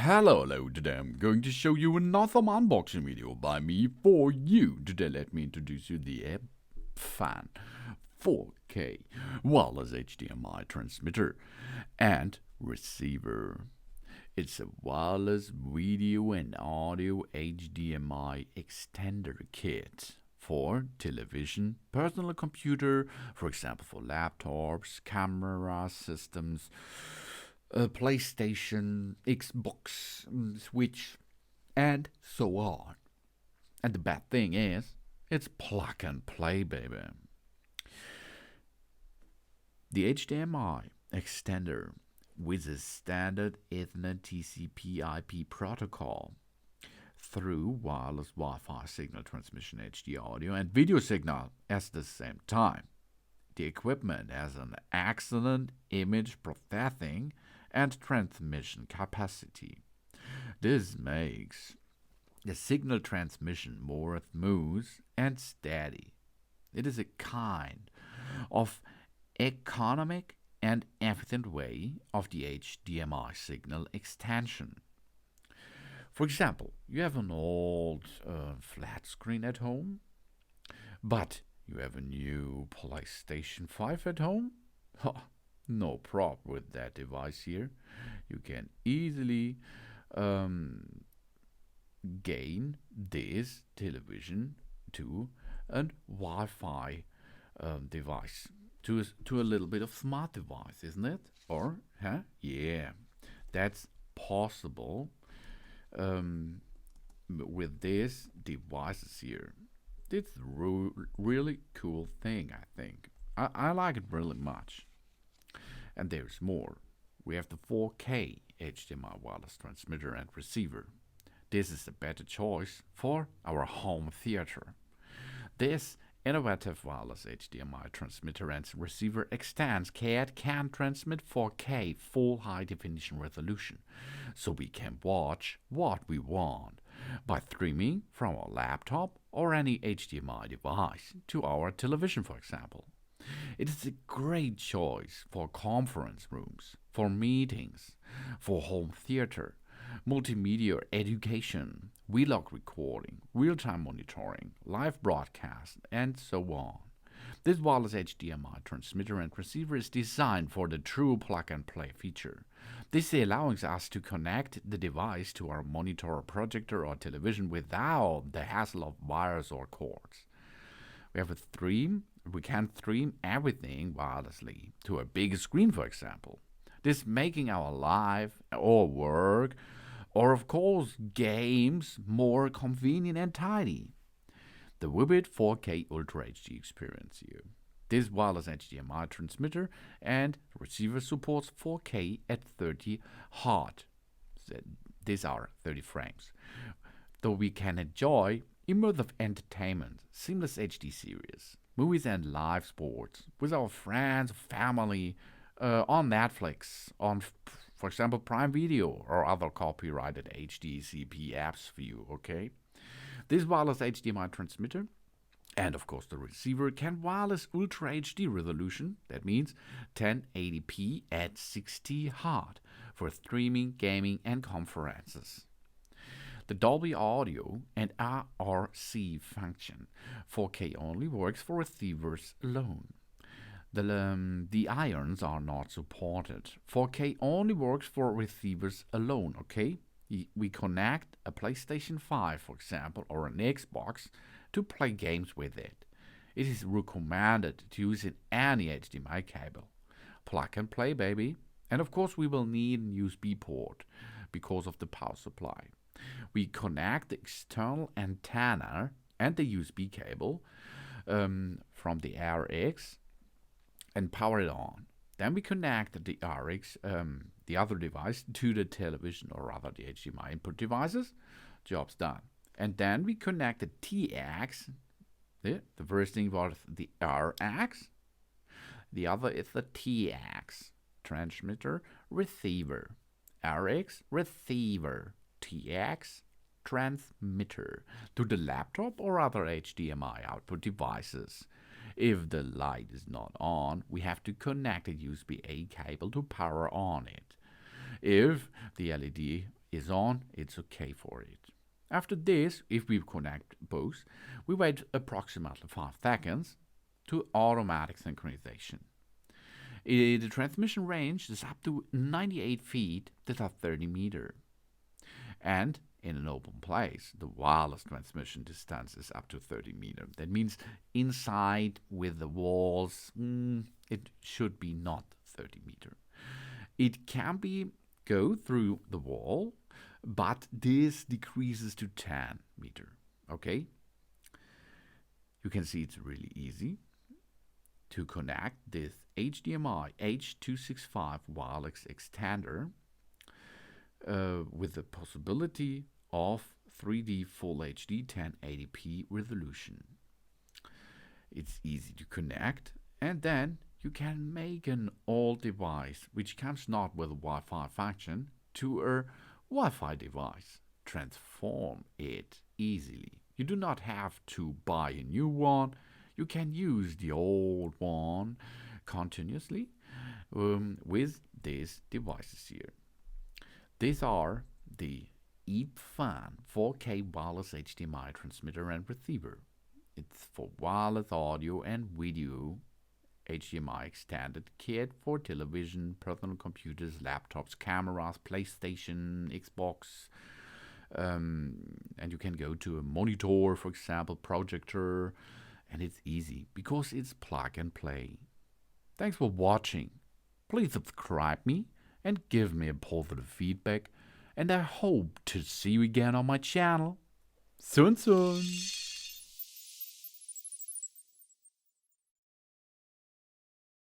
Hello, today I'm going to show you another unboxing video by me for you. Today let me introduce you the eppfun 4K wireless HDMI transmitter and receiver. It's a wireless video and audio HDMI extender kit for television, personal computer, for example for laptops, camera systems, PlayStation, Xbox, Switch, and so on. And the bad thing is, it's plug and play, baby. The HDMI extender with a standard Ethernet TCP/IP protocol through wireless Wi-Fi signal transmission HD audio and video signal at the same time. The equipment has an excellent image processing and transmission capacity. This makes the signal transmission more smooth and steady. It is a kind of economic and efficient way of the HDMI signal extension. For example, you have an old flat screen at home, but you have a new PlayStation 5 at home? No problem with that device here. You can easily gain this television to a Wi-Fi device, to a little bit of smart device, isn't it? Or, yeah, that's possible with these devices here. It's a really cool thing, I think. I like it really much. And there's more. We have the 4K HDMI wireless transmitter and receiver. This is a better choice for our home theater. This innovative wireless HDMI transmitter and receiver extends CAD can transmit 4K full high definition resolution, so we can watch what we want by streaming from our laptop or any HDMI device to our television, for example. It is a great choice for conference rooms, for meetings, for home theater, multimedia education, vlog recording, real-time monitoring, live broadcast, and so on. This wireless HDMI transmitter and receiver is designed for the true plug-and-play feature. This allows us to connect the device to our monitor, projector, or television without the hassle of wires or cords. We can stream everything wirelessly to a big screen, for example. This making our life or work or of course games more convenient and tidy. The vivid 4K Ultra HD experience here. This wireless HDMI transmitter and receiver supports 4K at 30 Hz. These are 30 frames. Though we can enjoy immersive entertainment, seamless HD series, movies and live sports with our friends, family, on Netflix, on, for example, Prime Video or other copyrighted HDCP apps for you, okay? This wireless HDMI transmitter and, of course, the receiver can wireless Ultra HD resolution, that means 1080p at 60 Hz for streaming, gaming, and conferences. The Dolby Audio and RRC function 4K only works for receivers alone. The irons are not supported. 4K only works for receivers alone, okay? We connect a PlayStation 5, for example, or an Xbox to play games with it. It is recommended to use in any HDMI cable. Plug and play, baby. And of course we will need a USB port because of the power supply. We connect the external antenna and the USB cable from the RX and power it on. Then we connect the RX, the other device, to the television or rather the HDMI input devices. Job's done. And then we connect the TX. The first thing was the RX. The other is the TX, transmitter, receiver. RX, receiver. TX, transmitter, to the laptop or other HDMI output devices. If the light is not on, we have to connect a USB-A cable to power on it. If the LED is on, it's okay for it. After this, if we connect both, we wait approximately 5 seconds to automatic synchronization. The transmission range is up to 98 feet, that's 30 meters. And in an open place, the wireless transmission distance is up to 30 meters. That means inside with the walls, it should be not 30 meters. It can be go through the wall, but this decreases to 10 meters. Okay? You can see it's really easy to connect this HDMI H.265 wireless extender with the possibility of 3D Full HD 1080p resolution. It's easy to connect, and then you can make an old device which comes not with a Wi-Fi function to a Wi-Fi device. Transform it easily. You do not have to buy a new one. You can use the old one continuously with these devices here. These are the eppfun 4K wireless HDMI transmitter and receiver. It's for wireless audio and video HDMI extended kit for television, personal computers, laptops, cameras, PlayStation, Xbox, and you can go to a monitor, for example, projector, and it's easy because it's plug and play. Thanks for watching. Please subscribe me and give me a positive feedback, and I hope to see you again on my channel soon.